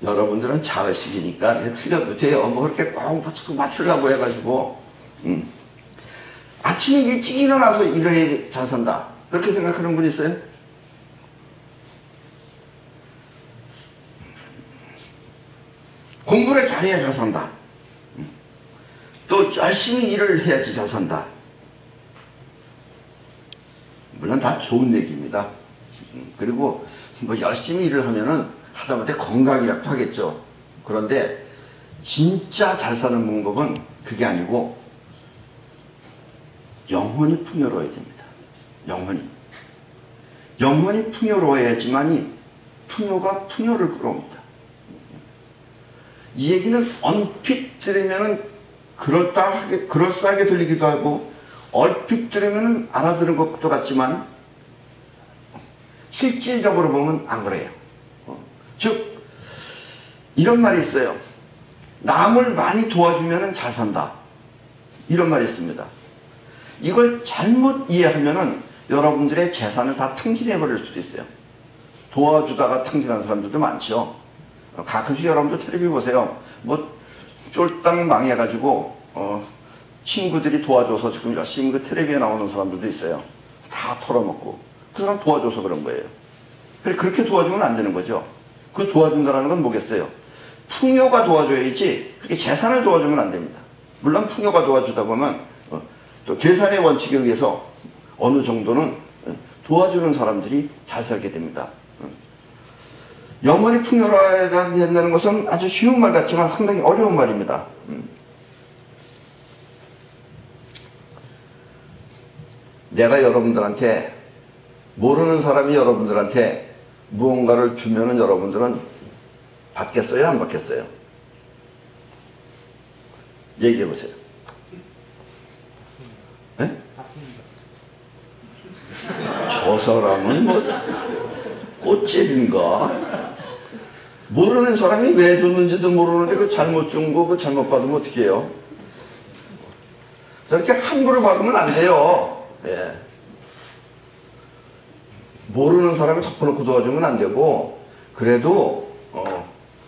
여러분들은 자의식이니까 틀려도 돼요. 뭐 그렇게 꼭 맞추려고 해가지고 아침에 일찍 일어나서 일해야 잘 산다 그렇게 생각하는 분 있어요? 공부를 잘해야 잘 산다. 또 열심히 일을 해야지 잘 산다. 물론 다 좋은 얘기입니다. 그리고 뭐 열심히 일을 하면은 하다못해 건강이라도 하겠죠. 그런데 진짜 잘 사는 방법은 그게 아니고 영혼이 풍요로워야 됩니다. 영혼이 풍요로워야지만이 풍요가 풍요를 끌어옵니다. 이 얘기는 얼핏 들으면은 그럴싸하게 들리기도 하고 얼핏 들으면은 알아들은 것도 같지만 실질적으로 보면 안 그래요. 즉 이런 말이 있어요. 남을 많이 도와주면은 잘 산다. 이런 말이 있습니다. 이걸 잘못 이해하면은 여러분들의 재산을 다 탕진해 버릴 수도 있어요. 도와주다가 탕진한 사람들도 많죠. 가끔씩 여러분들 텔레비 보세요. 뭐 쫄딱 망해가지고 친구들이 도와줘서 지금 열심히 그 텔레비에 나오는 사람들도 있어요. 다 털어먹고 그 사람 도와줘서 그런 거예요. 그렇게 도와주면 안 되는 거죠. 그 도와준다는 건 뭐겠어요? 풍요가 도와줘야지 그렇게 재산을 도와주면 안 됩니다. 물론 풍요가 도와주다 보면 또 계산의 원칙에 의해서 어느 정도는 도와주는 사람들이 잘 살게 됩니다. 영혼이 풍요로워야 된다는 것은 아주 쉬운 말 같지만 상당히 어려운 말입니다. 내가 여러분들한테 모르는 사람이 여러분들한테 무언가를 주면은 여러분들은 받겠어요? 안 받겠어요? 얘기해 보세요. 네? 받습니다. 저 사람은 뭐 꽃집인가? 모르는 사람이 왜 줬는지도 모르는데 그 잘못 준 거 그 잘못 받으면 어떻게 해요? 저렇게 함부로 받으면 안 돼요. 예. 모르는 사람이 덮어놓고 도와주면 안 되고 그래도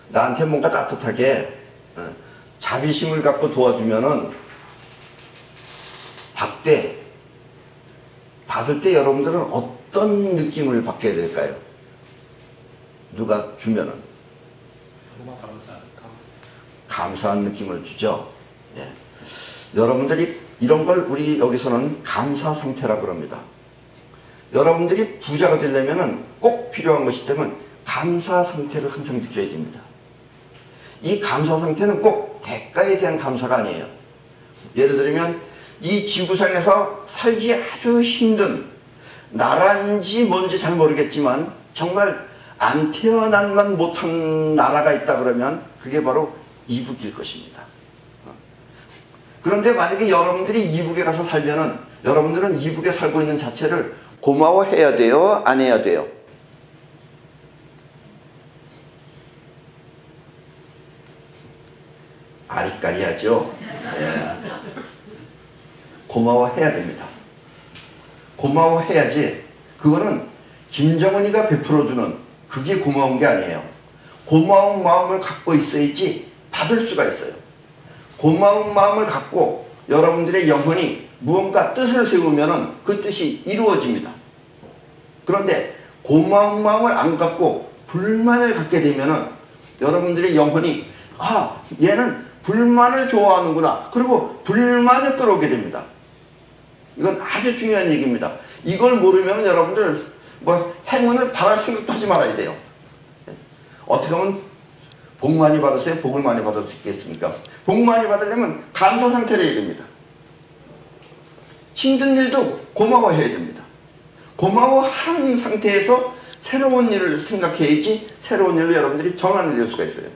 나한테 뭔가 따뜻하게 자비심을 갖고 도와주면은 받을 때 여러분들은 어떤 느낌을 받게 될까요? 누가 주면은 감사한 느낌을 주죠. 예. 여러분들이 이런 걸 우리 여기서는 감사 상태라고 그럽니다. 여러분들이 부자가 되려면은 꼭 필요한 것이 있다면 감사 상태를 항상 느껴야 됩니다. 이 감사 상태는 꼭 대가에 대한 감사가 아니에요. 예를 들면 이 지구상에서 살기 아주 힘든 나라인지 뭔지 잘 모르겠지만 정말 안 태어난만 못한 나라가 있다 그러면 그게 바로 이북일 것입니다. 그런데 만약에 여러분들이 이북에 가서 살면은 여러분들은 이북에 살고 있는 자체를 고마워해야 돼요? 안 해야 돼요? 아리까리하죠? 예. 고마워해야 됩니다. 고마워해야지. 그거는 김정은이가 베풀어주는 그게 고마운 게 아니에요. 고마운 마음을 갖고 있어야지 받을 수가 있어요. 고마운 마음을 갖고 여러분들의 영혼이 무언가 뜻을 세우면 그 뜻이 이루어집니다. 그런데 고마운 마음을 안 갖고 불만을 갖게 되면 여러분들의 영혼이 얘는 불만을 좋아하는구나. 그리고 불만을 끌어오게 됩니다. 이건 아주 중요한 얘기입니다. 이걸 모르면 여러분들 뭐 행운을 바랄 생각도 하지 말아야 돼요. 어떻게 하면 복 많이 받으세요? 복을 많이 받을 수 있겠습니까? 복 많이 받으려면 감사 상태를 해야 됩니다. 힘든 일도 고마워해야 됩니다. 고마워하는 상태에서 새로운 일을 생각해야지 새로운 일로 여러분들이 전환을 낼 수가 있어요.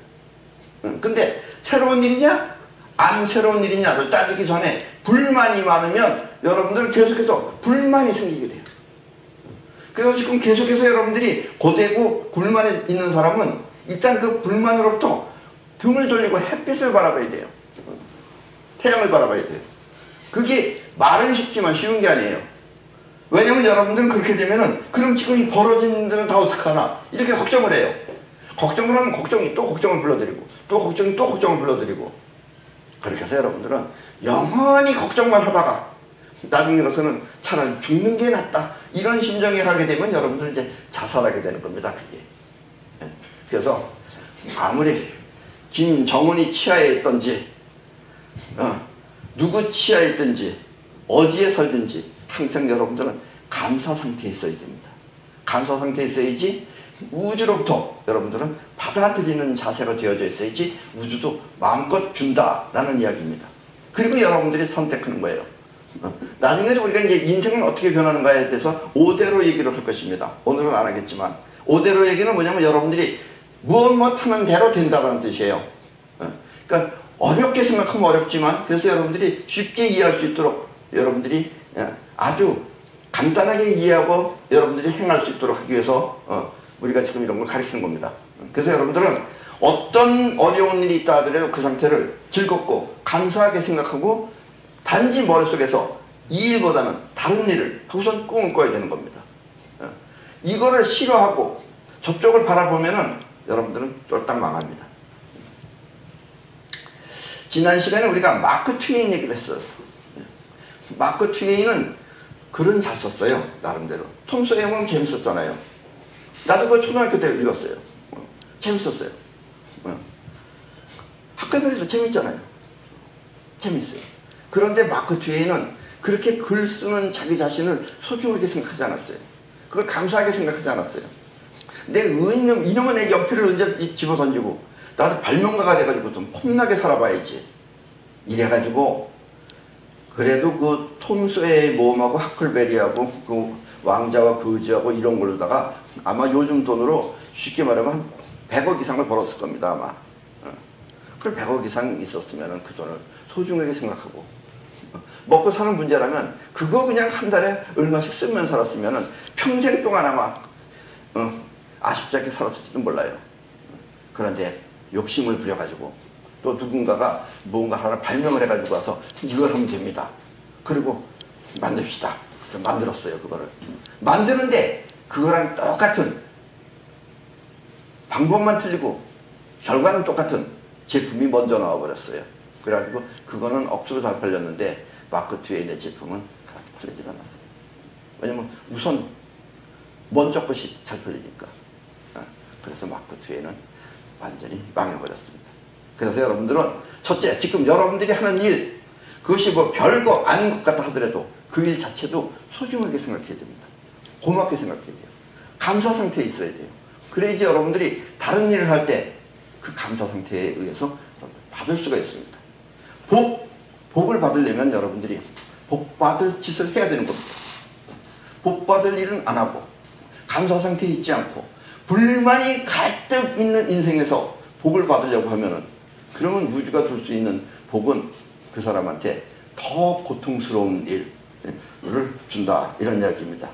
근데 새로운 일이냐 안 새로운 일이냐를 따지기 전에 불만이 많으면 여러분들은 계속해서 불만이 생기게 돼요. 그래서 지금 계속해서 여러분들이 고되고 불만이 있는 사람은 일단 그 불만으로부터 등을 돌리고 햇빛을 바라봐야 돼요. 태양을 바라봐야 돼요. 그게 말은 쉽지만 쉬운 게 아니에요. 왜냐면 여러분들은 그렇게 되면은 그럼 지금 이 벌어진 일들은 다 어떡하나 이렇게 걱정을 해요. 걱정을 하면 걱정이 또 걱정을 불러들이고 또 걱정이 또 걱정을 불러들이고 그렇게 해서 여러분들은 영원히 걱정만 하다가 나중에 가서는 차라리 죽는 게 낫다 이런 심정에 가게 되면 여러분들은 이제 자살하게 되는 겁니다. 그게. 그래서 아무리 김정은이 치아에 있든지 누구 치아에 있든지 어디에 살든지 항상 여러분들은 감사 상태에 있어야 됩니다. 감사 상태에 있어야지 우주로부터 여러분들은 받아들이는 자세가 되어져 있어야지 우주도 마음껏 준다라는 이야기입니다. 그리고 여러분들이 선택하는 거예요. 나중에 우리가 이제 인생은 어떻게 변하는가에 대해서 5대로 얘기를 할 것입니다. 오늘은 안 하겠지만 5대로 얘기는 뭐냐면 여러분들이 무엇 하는 대로 된다는 뜻이에요. 그러니까 어렵게 생각하면 어렵지만 그래서 여러분들이 쉽게 이해할 수 있도록 여러분들이 아주 간단하게 이해하고 여러분들이 행할 수 있도록 하기 위해서 우리가 지금 이런 걸 가르치는 겁니다. 그래서 여러분들은 어떤 어려운 일이 있다 하더라도 그 상태를 즐겁고 감사하게 생각하고 단지 머릿속에서 이 일보다는 다른 일을 하고선 꿈을 꿔야 되는 겁니다. 이거를 싫어하고 저쪽을 바라보면은 여러분들은 쫄딱 망합니다. 지난 시간에 우리가 마크 트웨인 얘기를 했어요. 마크 트웨인은 글은 잘 썼어요. 나름대로. 톰 소여는 재밌었잖아요. 나도 그거 초등학교 때 읽었어요. 재밌었어요. 학교별에도 재밌잖아요. 재밌어요. 그런데 마크 트웨인은 그렇게 글 쓰는 자기 자신을 소중하게 생각하지 않았어요. 그걸 감사하게 생각하지 않았어요. 이놈은 내 연필을 언제 집어던지고 나도 발명가가 돼가지고 좀 폼나게 살아봐야지. 이래가지고 그래도 그 톰 소여의 모험하고 하클베리하고 그 왕자와 거지하고 이런 걸로다가 아마 요즘 돈으로 쉽게 말하면 100억 이상을 벌었을 겁니다. 아마. 그럼 100억 이상 있었으면 그 돈을 소중하게 생각하고 먹고 사는 문제라면 그거 그냥 한 달에 얼마씩 쓰면 살았으면 평생 동안 아마 아쉽지 않게 살았을지도 몰라요. 그런데 욕심을 부려가지고 또 누군가가 뭔가 하나 발명을 해가지고 와서 이걸 하면 됩니다. 그리고 만듭시다. 그래서 만들었어요. 그거를. 만드는데 그거랑 똑같은 방법만 틀리고 결과는 똑같은 제품이 먼저 나와버렸어요. 그래가지고 그거는 억수로 잘 팔렸는데 마크 트웨인의 제품은 그렇게 팔리질 않았어요. 왜냐면 우선 먼저 것이 잘 팔리니까. 그래서 마크 트웨인은 완전히 망해버렸습니다. 그래서 여러분들은 첫째, 지금 여러분들이 하는 일 그것이 뭐 별거 아닌 것 같다 하더라도 그 일 자체도 소중하게 생각해야 됩니다. 고맙게 생각해야 돼요. 감사 상태에 있어야 돼요. 그래야지 여러분들이 다른 일을 할 때 그 감사 상태에 의해서 받을 수가 있습니다. 복을 받으려면 여러분들이 복 받을 짓을 해야 되는 겁니다. 복 받을 일은 안 하고 감사 상태에 있지 않고 불만이 가득 있는 인생에서 복을 받으려고 하면은 그러면 우주가 줄 수 있는 복은 그 사람한테 더 고통스러운 일을 준다 이런 이야기입니다.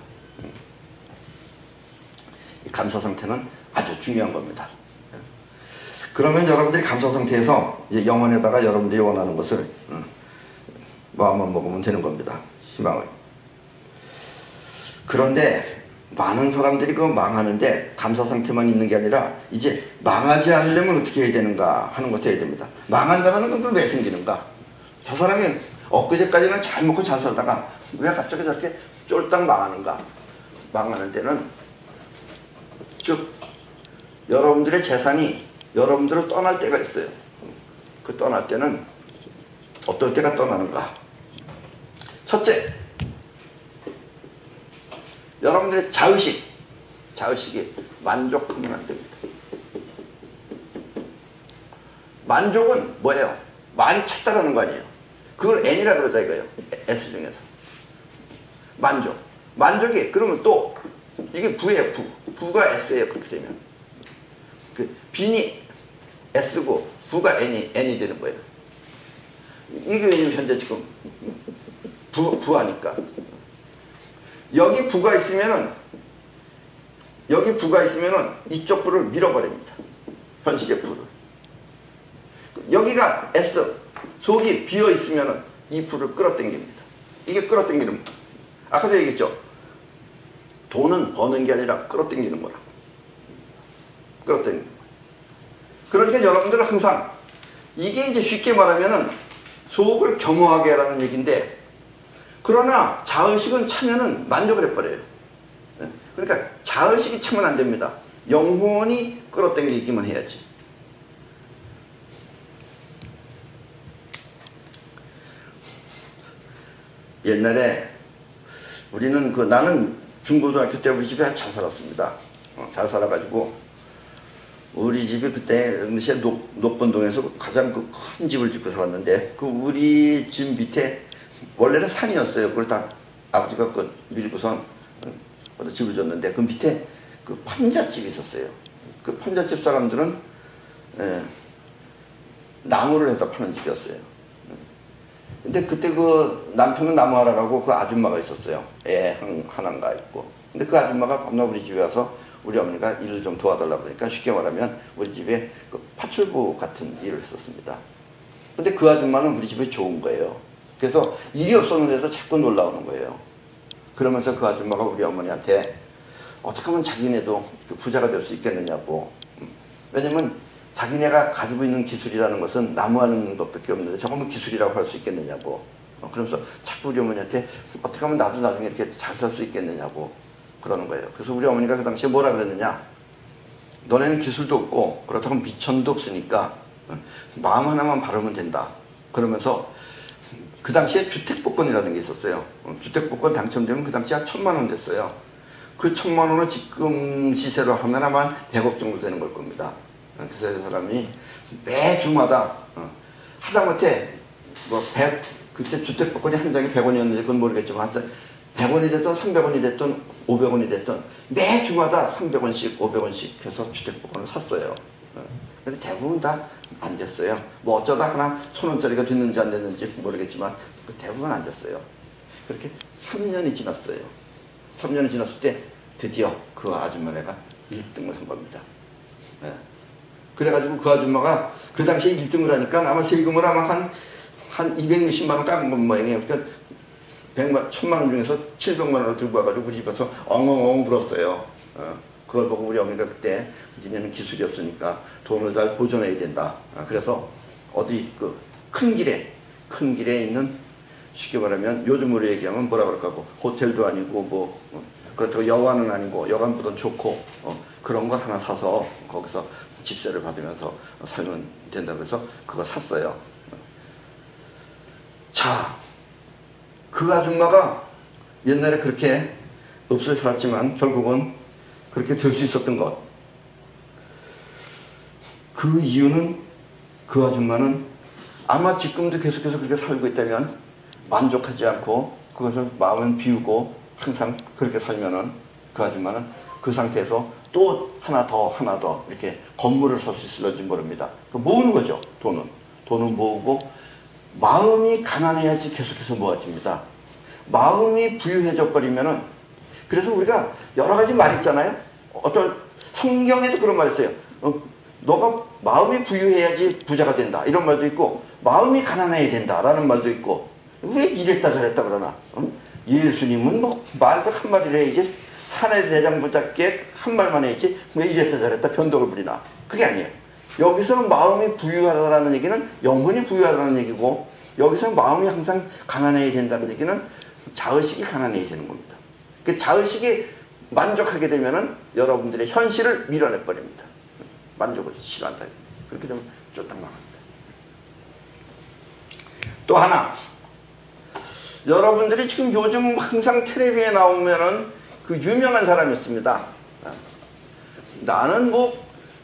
감사 상태는 아주 중요한 겁니다. 그러면 여러분들이 감사 상태에서 이제 영혼에다가 여러분들이 원하는 것을 마음만 먹으면 되는 겁니다. 희망을. 그런데 많은 사람들이 그거 망하는데 감사 상태만 있는 게 아니라 이제 망하지 않으려면 어떻게 해야 되는가 하는 것도 해야 됩니다. 망한다는 건 왜 생기는가? 저 사람이 엊그제까지는 잘 먹고 잘 살다가 왜 갑자기 저렇게 쫄딱 망하는가? 망하는 데는 즉 여러분들의 재산이 여러분들을 떠날 때가 있어요. 그 떠날 때는 어떨 때가 떠나는가? 첫째, 여러분들의 자의식이 만족하면 안 됩니다. 만족은 뭐예요? 많이 찾다라는 거 아니에요. 그걸 N이라 그러자 이거예요. S 중에서. 만족이 그러면 또 이게 부예요. 부가 S예요. 그렇게 되면 그 B니 S고 부가 N이 되는 거예요. 이게 왜냐면 현재 지금 부하니까 여기 부가 있으면은 이쪽 부를 밀어버립니다. 현실의 부를. 여기가 S 속이 비어 있으면은 이 부를 끌어당깁니다. 이게 끌어당기는 거예요. 아까도 얘기했죠. 돈은 버는 게 아니라 끌어당기는 거라고. 끌어당기는 거예요. 그러니까 여러분들은 항상 이게 이제 쉽게 말하면은 속을 겸허하게 하라는 얘기인데, 그러나 자의식은 차면은 만족을 해버려요. 그러니까 자의식이 차면 안 됩니다. 영혼이 끌어당기기만 해야지. 옛날에 우리는 나는 중고등학교 때 우리 집에 잘 살았습니다. 잘 살아가지고 우리 집이 그때 당시에 녹번동에서 가장 큰 집을 짓고 살았는데, 우리 집 밑에 원래는 산이었어요. 그걸 다 아버지가 밀고선 집을 줬는데, 그 밑에 판잣집이 있었어요. 그 판잣집 사람들은 나무를 해서 파는 집이었어요. 근데 그때 남편은 나무하러 가고 아줌마가 있었어요. 애 하나가 있고. 근데 그 아줌마가 겁나 우리 집에 와서 우리 어머니가 일을 좀 도와달라고 그러니까, 쉽게 말하면 우리 집에 파출부 같은 일을 했었습니다. 근데 그 아줌마는 우리 집에 좋은 거예요. 그래서 일이 없었는데도 자꾸 놀러 오는 거예요. 그러면서 그 아줌마가 우리 어머니한테 어떻게 하면 자기네도 부자가 될 수 있겠느냐고. 왜냐면 자기네가 가지고 있는 기술이라는 것은 나무하는 것밖에 없는데 저거는 기술이라고 할 수 있겠느냐고. 그러면서 자꾸 우리 어머니한테 어떻게 하면 나도 나중에 이렇게 잘 살 수 있겠느냐고 그러는 거예요. 그래서 우리 어머니가 그 당시에 뭐라 그랬느냐, 너네는 기술도 없고 그렇다고 미천도 없으니까 마음 하나만 바르면 된다. 그러면서 그 당시에 주택복권이라는 게 있었어요. 주택복권 당첨되면 그 당시에 한 1,000만 원 됐어요. 그 1,000만 원을 지금 시세로 하면 아마 100억 정도 되는 걸 겁니다. 그래서 그 사람이 매주마다 하다못해 그때 주택복권이 한 장에 100원이었는지 그건 모르겠지만 하여튼 100원이 됐든 300원이 됐든 500원이 됐든 매주마다 300원씩 500원씩 해서 주택복권을 샀어요. 근데 대부분 다 안 됐어요. 뭐 어쩌다 하나 1,000원짜리가 됐는지 안 됐는지 모르겠지만 대부분 안 됐어요. 그렇게 3년이 지났어요. 3년이 지났을 때 드디어 그 아줌마네가 1등을 한 겁니다. 그래가지고 그 아줌마가 그 당시에 1등을 하니까 아마 세금을 아마 한 260만 원 깎은 건 모양이에요. 그러니까 1,000만 원 중에서 700만 원을 들고 와가지고 우리 집에서 엉엉엉 불었어요. 그걸 보고 우리 어머니가 그때 니네는 기술이 없으니까 돈을 잘 보존해야 된다. 그래서 어디 큰 길에 있는, 쉽게 말하면 요즘으로 얘기하면 뭐라 그럴까, 호텔도 아니고 그렇다고 여관은 아니고 여관보다 좋고 그런 거 하나 사서 거기서 집세를 받으면서 살면 된다고 해서 그거 샀어요. 자, 그 아줌마가 옛날에 그렇게 없어 살았지만 결국은 그렇게 될 수 있었던 것. 그 이유는 그 아줌마는 아마 지금도 계속해서 그렇게 살고 있다면 만족하지 않고 그것을 마음은 비우고 항상 그렇게 살면은 그 아줌마는 그 상태에서 또 하나 더 이렇게 건물을 살 수 있을지 모릅니다. 모으는 거죠. 돈은 모으고 마음이 가난해야지 계속해서 모아집니다. 마음이 부유해져 버리면은, 그래서 우리가 여러 가지 말 있잖아요. 어떤 성경에도 그런 말 있어요. 너가 마음이 부유해야지 부자가 된다 이런 말도 있고, 마음이 가난해야 된다 라는 말도 있고. 왜 이랬다 저랬다 그러나? 예수님은 말도 한마디를 해야지, 사내 대장부답게 한 말만 해야지 왜 이랬다 저랬다 변덕을 부리나. 그게 아니에요. 여기서는 마음이 부유하다는 얘기는 영혼이 부유하다는 얘기고, 여기서는 마음이 항상 가난해야 된다는 얘기는 자의식이 가난해야 되는 겁니다. 그 자의식이 만족하게 되면은 여러분들의 현실을 밀어내 버립니다. 만족을 싫어한다. 그렇게 되면 쫄딱 망합니다. 또 하나, 여러분들이 지금 요즘 항상 텔레비에 나오면은 그 유명한 사람이 있습니다. 나는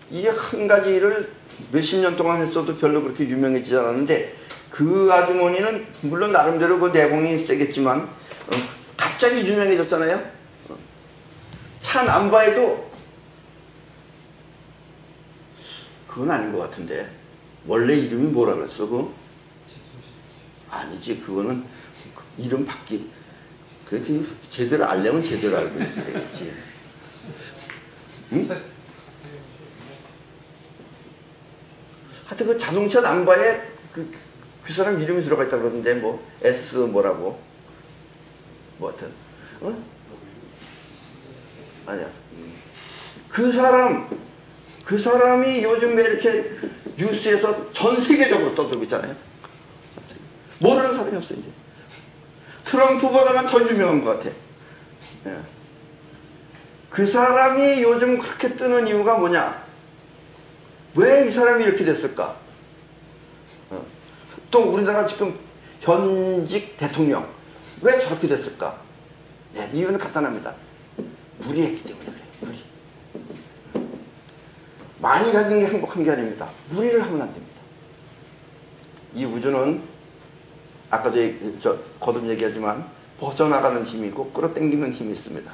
이게 한 가지 일을 몇십 년 동안 했어도 별로 그렇게 유명해지지 않았는데, 그 아주머니는 물론 나름대로 그 내공이 세겠지만 갑자기 유명해졌잖아요. 차 남바에도, 그건 아닌 것 같은데 원래 이름이 뭐라 그랬어? 아니지, 그거는 이름 바뀌, 그렇게 제대로 알려면 제대로 알고 얘기해야지. 응? 하여튼 그 자동차 남바에 그 사람 이름이 들어가 있다고 그러는데 S 뭐라고, 하여튼 아니야. 그 그 사람이 요즘 왜 이렇게 뉴스에서 전 세계적으로 떠들고 있잖아요. 모르는 사람이 없어 이제. 트럼프보다는 더 유명한 것 같아. 예. 그 사람이 요즘 그렇게 뜨는 이유가 뭐냐? 왜 이 사람이 이렇게 됐을까? 또 우리나라 지금 현직 대통령 왜 저렇게 됐을까? 예, 이유는 간단합니다. 무리했기 때문에 그래요. 무리. 많이 가진 게 행복한 게 아닙니다. 무리를 하면 안 됩니다. 이 우주는 아까도 거듭 얘기하지만 벗어나가는 힘이 있고 끌어당기는 힘이 있습니다.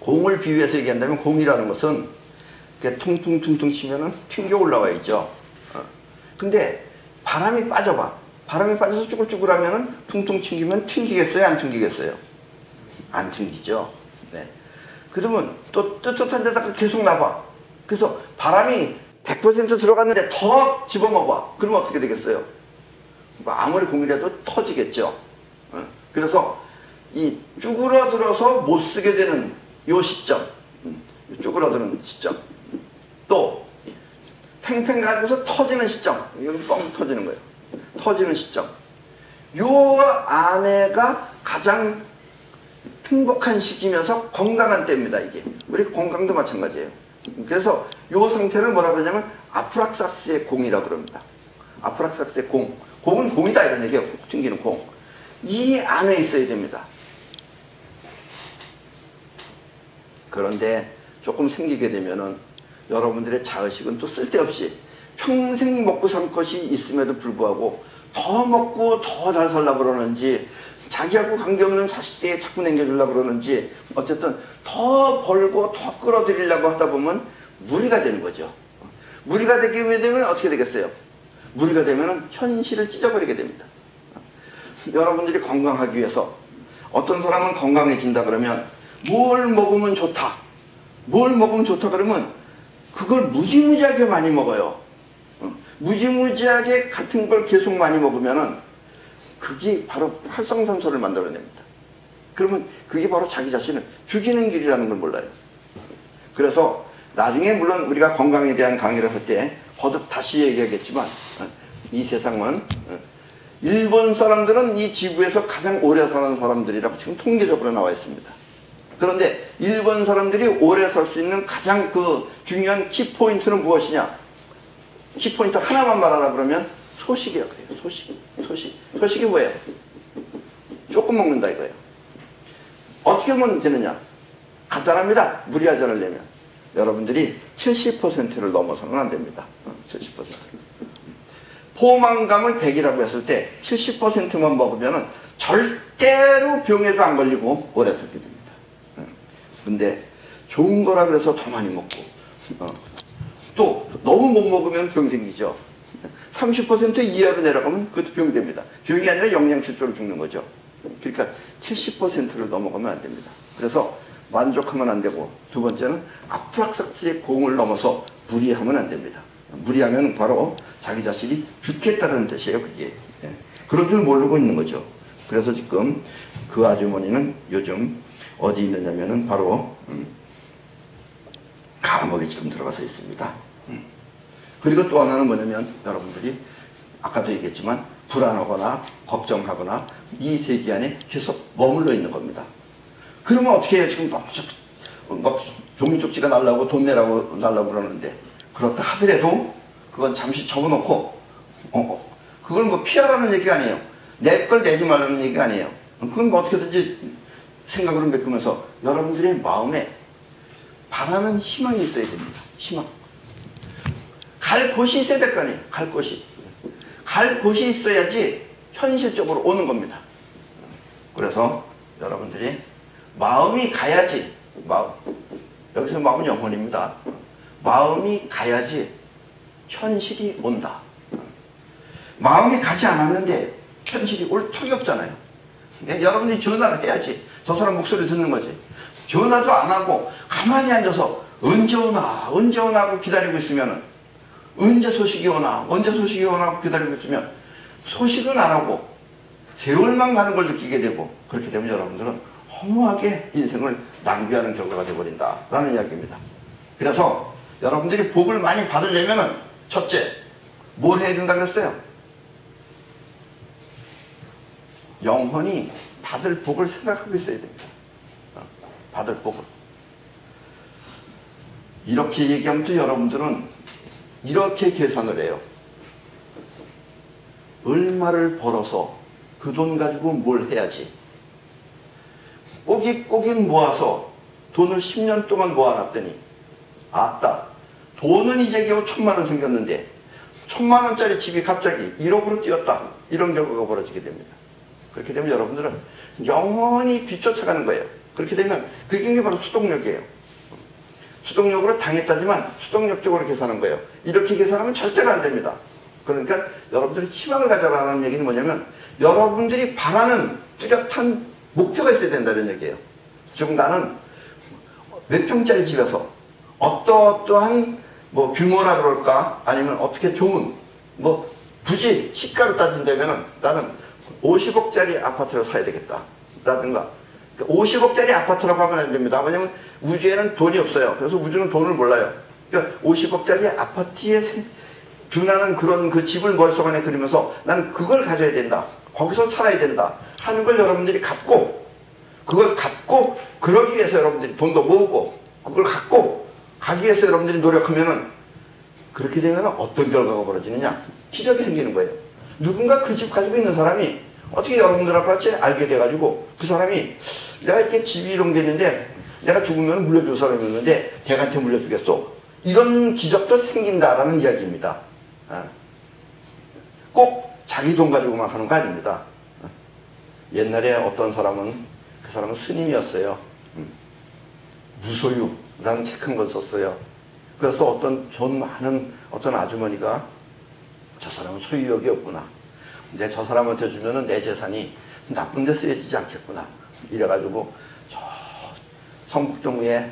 공을 비유해서 얘기한다면 공이라는 것은 이렇게 퉁퉁퉁퉁 치면은 튕겨 올라와 있죠. 근데 바람이 빠져봐. 바람이 빠져서 쭈글쭈글하면은 퉁퉁 튕기면 튕기겠어요? 안 튕기겠어요? 안 튕기죠. 네. 그러면 또 뜨뜻한 데다가 계속 놔봐. 그래서 바람이 100% 들어갔는데 더 집어먹어. 그러면 어떻게 되겠어요? 아무리 공이라도 터지겠죠. 그래서 이 쭈그러들어서 못 쓰게 되는 요 시점, 쭈그러드는 시점, 또 팽팽 가지고서 터지는 시점, 여기 뻥 터지는 거예요. 터지는 시점. 요 안에가 가장 행복한 시기면서 건강한 때입니다. 이게 우리 건강도 마찬가지예요. 그래서 요 상태를 뭐라 그러냐면 아프락사스의 공이라고 그럽니다. 아프락사스의 공. 공은 공이다 이런 얘기예요. 튕기는 공. 이 안에 있어야 됩니다. 그런데 조금 생기게 되면은 여러분들의 자의식은 또 쓸데없이 평생 먹고 살 것이 있음에도 불구하고 더 먹고 더 잘 살려고 그러는지 자기하고 관계없는 자식들에게 자꾸 남겨주려고 그러는지 어쨌든 더 벌고 더 끌어들이려고 하다 보면 무리가 되는 거죠. 무리가 되게 되면 어떻게 되겠어요? 무리가 되면 현실을 찢어버리게 됩니다. 여러분들이 건강하기 위해서 어떤 사람은 건강해진다 그러면 뭘 먹으면 좋다. 뭘 먹으면 좋다 그러면 그걸 무지무지하게 많이 먹어요. 무지무지하게 같은 걸 계속 많이 먹으면은 그게 바로 활성산소를 만들어냅니다. 그러면 그게 바로 자기 자신을 죽이는 길이라는 걸 몰라요. 그래서 나중에 물론 우리가 건강에 대한 강의를 할 때 거듭 다시 얘기하겠지만 이 세상은 일본 사람들은 이 지구에서 가장 오래 사는 사람들이라고 지금 통계적으로 나와 있습니다. 그런데 일본 사람들이 오래 살 수 있는 가장 그 중요한 키포인트는 무엇이냐? 키포인트 하나만 말하라 그러면 소식이라고 그래요. 소식이 뭐예요? 조금 먹는다 이거예요. 어떻게 하면 되느냐? 간단합니다. 무리하지 않으려면 여러분들이 70%를 넘어서는 안 됩니다. 70%. 포만감을 100이라고 했을 때 70%만 먹으면 절대로 병에도 안 걸리고 오래 살게 됩니다. 근데 좋은 거라 그래서 더 많이 먹고 또 너무 못 먹으면 병 생기죠. 30% 이하로 내려가면 그것도 병이 됩니다. 병이 아니라 영양실조로 죽는 거죠. 그러니까 70%를 넘어가면 안 됩니다. 그래서 만족하면 안 되고 두 번째는 아프락사스의 공을 넘어서 무리하면 안 됩니다. 무리하면 바로 자기 자신이 죽겠다는 뜻이에요. 그게. 그런 줄 모르고 있는 거죠. 그래서 지금 그 아주머니는 요즘 어디 있느냐면은 바로 감옥에 지금 들어가서 있습니다. 그리고 또 하나는 뭐냐면 여러분들이 아까도 얘기했지만 불안하거나 걱정하거나 이 세계 안에 계속 머물러 있는 겁니다. 그러면 어떻게 해요? 지금 막 종이쪽지가 날라오고 돈 내라고 날라고 그러는데 그렇다 하더라도 그건 잠시 접어놓고 그걸 뭐 피하라는 얘기가 아니에요. 내 걸 내지 말라는 얘기가 아니에요. 그건 뭐 어떻게든지 생각으로 메꾸면서 여러분들의 마음에 바라는 희망이 있어야 됩니다. 희망. 갈 곳이 있어야 될 거 아니에요. 갈 곳이. 갈 곳이 있어야지 현실적으로 오는 겁니다. 그래서 여러분들이 마음이 가야지 여기서 마음은 영혼입니다. 마음이 가야지 현실이 온다. 마음이 가지 않았는데 현실이 올 턱이 없잖아요. 여러분이 전화를 해야지 저 사람 목소리 듣는 거지. 전화도 안 하고 가만히 앉아서 언제 오나 하고 기다리고 있으면 언제 소식이 오나 하고 기다리고 있으면 소식은 안 하고 세월만 가는 걸 느끼게 되고 그렇게 되면 여러분들은 허무하게 인생을 낭비하는 결과가 되어버린다라는 이야기입니다. 그래서 여러분들이 복을 많이 받으려면은 첫째, 뭘 해야 된다 그랬어요? 영원히 받을 복을 생각하고 있어야 됩니다. 받을 복을. 이렇게 얘기하면 또 여러분들은 이렇게 계산을 해요. 얼마를 벌어서 그 돈 가지고 뭘 해야지. 꼬깃꼬깃 모아서 돈을 10년 동안 모아놨더니 아따, 돈은 이제 겨우 1,000만 원 생겼는데 1,000만 원짜리 집이 갑자기 1억으로 뛰었다. 이런 결과가 벌어지게 됩니다. 그렇게 되면 여러분들은 영원히 뒤쫓아가는 거예요. 그렇게 되면 그게 바로 수동력이에요. 수동력으로 당했다지만 수동력적으로 계산한 거예요. 이렇게 계산하면 절대로 안 됩니다. 그러니까 여러분들이 희망을 가져라는 얘기는 뭐냐면 여러분들이 바라는 뚜렷한 목표가 있어야 된다는 얘기예요. 지금 나는 몇 평짜리 집에서 어떠한 뭐 규모라 그럴까 아니면 어떻게 좋은 뭐 굳이 시가로 따진다면은 나는 50억짜리 아파트를 사야 되겠다 라든가 50억짜리 아파트라고 하면 안 됩니다. 왜냐면 우주에는 돈이 없어요. 그래서 우주는 돈을 몰라요. 그러니까 50억짜리 아파트에 준하는 그런 그 집을 머릿속안에 그리면서 나는 그걸 가져야 된다. 거기서 살아야 된다. 하는 걸 여러분들이 갖고 그걸 갖고 그러기 위해서 여러분들이 돈도 모으고 그걸 갖고 가기 위해서 여러분들이 노력하면은 그렇게 되면 어떤 결과가 벌어지느냐? 기적이 생기는 거예요. 누군가 그 집 가지고 있는 사람이 어떻게 여러분들하고 같이 알게 돼가지고 그 사람이 내가 이렇게 집이 이런 게 있는데 내가 죽으면 물려줄 사람이 있는데 걔한테 물려주겠어. 이런 기적도 생긴다라는 이야기입니다. 꼭 자기 돈 가지고만 하는 거 아닙니다. 옛날에 어떤 사람은 그 사람은 스님이었어요. 무소유라는 책 한 권 썼어요. 그래서 어떤 돈 많은 어떤 아주머니가 저 사람은 소유욕이 없구나. 근데 저 사람한테 주면은 내 재산이 나쁜 데 쓰여지지 않겠구나. 이래가지고 저 성북동에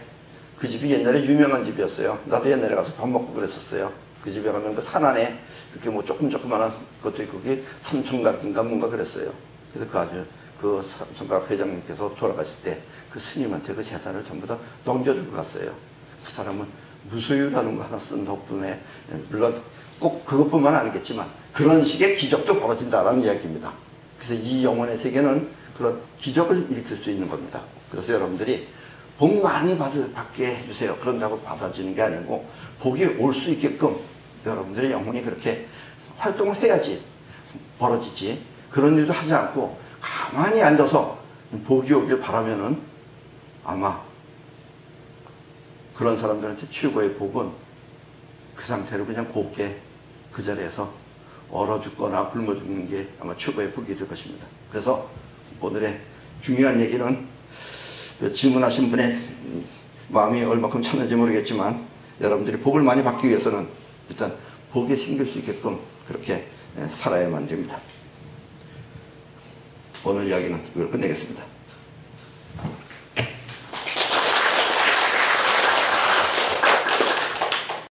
그 집이 옛날에 유명한 집이었어요. 나도 옛날에 가서 밥 먹고 그랬었어요. 그 집에 가면 그 산 안에 이렇게 뭐 조그만한 것도 있고 그게 삼총각인가 뭔가 그랬어요. 그래서 그 아주 그 삼총각 회장님께서 돌아가실 때 그 스님한테 그 재산을 전부 다 넘겨주고 갔어요. 그 사람은 무소유라는 거 하나 쓴 덕분에 물론 꼭 그것뿐만 아니겠지만 그런 식의 기적도 벌어진다라는 이야기입니다. 그래서 이 영혼의 세계는 그런 기적을 일으킬 수 있는 겁니다. 그래서 여러분들이 복 많이 받게 해주세요. 그런다고 받아주는 게 아니고 복이 올 수 있게끔 여러분들의 영혼이 그렇게 활동을 해야지 벌어지지. 그런 일도 하지 않고 가만히 앉아서 복이 오길 바라면은 아마 그런 사람들한테 최고의 복은 그 상태로 그냥 곱게 그 자리에서 얼어 죽거나 굶어 죽는 게 아마 최고의 복이 될 것입니다. 그래서 오늘의 중요한 얘기는 그 질문하신 분의 마음이 얼마큼 참는지 모르겠지만 여러분들이 복을 많이 받기 위해서는 일단 복이 생길 수 있게끔 그렇게 살아야만 됩니다. 오늘 이야기는 이걸 끝내겠습니다.